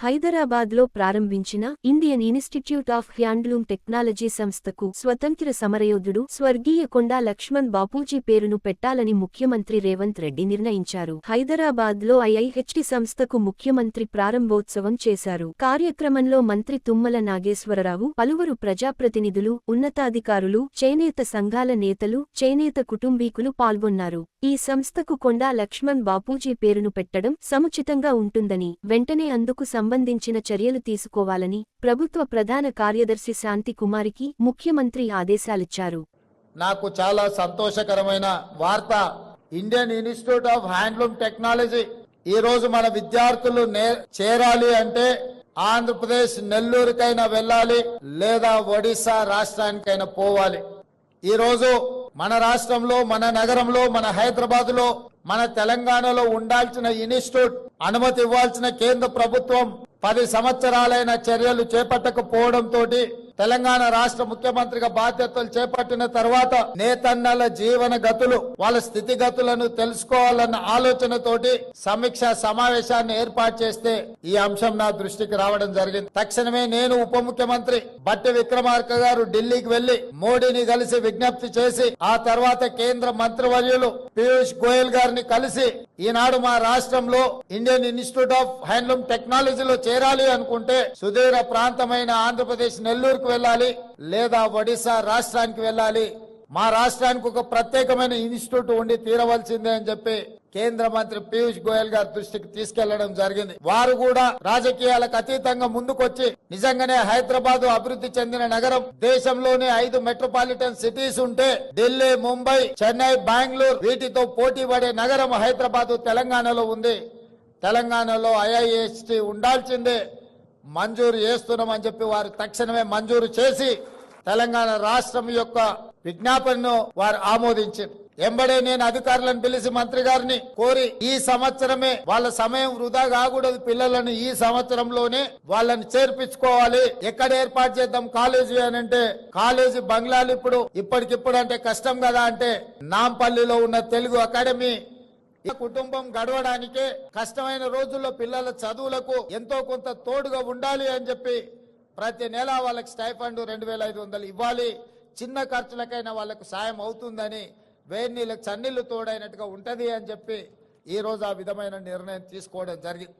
హైదరాబాద్లో ప్రారంభించిన Indian institute of handloom technology సంస్థకు స్వతంత్ర సమరయోధుడు స్వర్గీయ కొండా లక్ష్మణ్ బాపూజీ పేరును పెట్టాలని ముఖ్యమంత్రి రేవంత్ రెడ్డి నిర్ణయించారు. హైదరాబాద్లో ఐఐహెచ్టి సంస్థకు ముఖ్యమంత్రి ప్రారంభోత్సవం చేశారు. కార్యక్రమంలో మంత్రి తుమ్మల నాగేశ్వరరావు, పలువురు ప్రజాప్రతినిధులు, ఉన్నతాధికారులు, చేనేత సంఘాల నేతలు, చేనేత కుటుంబీకులు పాల్గొన్నారు. ఈ సంస్థకు కొండా లక్ష్మణ్ బాపూజీ పేరును పెట్టడం సముచితంగా ఉంటుందని, వెంటనే అందుకు సంబంధించిన చర్యలు తీసుకోవాలని ప్రభుత్వ ప్రధాన కార్యదర్శి శాంతి కుమారికి ముఖ్యమంత్రి ఆదేశాలిచ్చారు. నాకు చాలా సంతోషకరమైన వార్త. Indian institute of handloom technology ఈ రోజు మన విద్యార్థులు చేరాలి అంటే ఆంధ్రప్రదేశ్ నెల్లూరుకైనా వెళ్ళాలి, లేదా ఒడిశా రాష్ట్రానికైనా పోవాలి. ఈ రోజు మన రాష్ట్రంలో, మన నగరంలో, మన హైదరాబాద్ లో, మన తెలంగాణలో ఉండాల్సిన ఇన్స్టిట్యూట్ అనుమతి ఇవ్వాల్సిన కేంద్ర ప్రభుత్వం 10 సంవత్సరాలైన చర్యలు చేపట్టకపోవడంతో తెలంగాణ రాష్ట్ర ముఖ్యమంత్రిగా బాధ్యతలు చేపట్టిన తర్వాత నేతన్నల జీవన గతులు, వాళ్ళ స్థితిగతులను తెలుసుకోవాలన్న ఆలోచనతోటి సమీక్ష సమావేశాన్ని ఏర్పాటు చేస్తే ఈ అంశం నా దృష్టికి రావడం జరిగింది. తక్షణమే నేను ఉప ముఖ్యమంత్రి బట్టి విక్రమార్క గారు ఢిల్లీకి వెళ్లి మోడీని కలిసి విజ్ఞప్తి చేసి, ఆ తర్వాత కేంద్ర మంత్రివర్యులు పీయూష్ గోయల్ గారిని కలిసి, ఈనాడు మా రాష్ట్రంలో ఇండియన్ ఇన్స్టిట్యూట్ ఆఫ్ హ్యాండ్లూమ్ టెక్నాలజీలో చేరాలి అనుకుంటే సుదూర ప్రాంతమైన ఆంధ్రప్రదేశ్ నెల్లూరుకు వెళ్ళాలి, లేదా ఒడిశా రాష్ట్రానికి వెళ్ళాలి. మా రాష్ట్రానికి ఒక ప్రత్యేకమైన ఇన్స్టిట్యూట్ ఉండి తీరవలసిందే అని చెప్పి కేంద్ర మంత్రి పీయూష్ గోయల్ గారి దృష్టికి తీసుకెళ్లడం జరిగింది. వారు కూడా రాజకీయాలకు అతీతంగా ముందుకొచ్చి నిజంగానే హైదరాబాద్ అభివృద్ధి చెందిన నగరం, దేశంలోనే 5 మెట్రోపాలిటన్ సిటీస్ ఉంటే ఢిల్లీ, ముంబై, చెన్నై, బెంగళూరు వీటితో పోటీ పడే నగరం హైదరాబాద్ తెలంగాణలో ఉంది. తెలంగాణలో ఐఐహెచ్టి ఉండాల్సిందే, మంజూరు చేస్తున్నామని చెప్పి వారు తక్షణమే మంజూరు చేసి తెలంగాణ రాష్ట్రం యొక్క విజ్ఞాపనను వారు ఆమోదించారు. ఎంబడే నేను అధికారులను పిలిచి మంత్రి గారిని కోరి, ఈ సంవత్సరమే వాళ్ళ సమయం వృధా కాకూడదు, పిల్లలను ఈ సంవత్సరంలోనే వాళ్ళని చేర్పించుకోవాలి. ఎక్కడ ఏర్పాటు చేద్దాం కాలేజీ అని అంటే, కాలేజీ బంగ్లాలు ఇప్పటికిప్పుడు అంటే కష్టం కదా అంటే, నాంపల్లిలో ఉన్న తెలుగు అకాడమీ కుటుంబం గడవడానికే కష్టమైన రోజుల్లో పిల్లల చదువులకు ఎంతో కొంత తోడుగా ఉండాలి అని చెప్పి ప్రతి నెల వాళ్ళకి స్టైఫండ్ 2500 ఇవ్వాలి. చిన్న ఖర్చులకైనా వాళ్ళకు సాయం అవుతుందని, వేడి నీళ్ళకి చన్నీళ్లు తోడైనట్టుగా ఉంటది అని చెప్పి ఈ రోజు ఆ విధమైన నిర్ణయం తీసుకోవడం జరిగింది.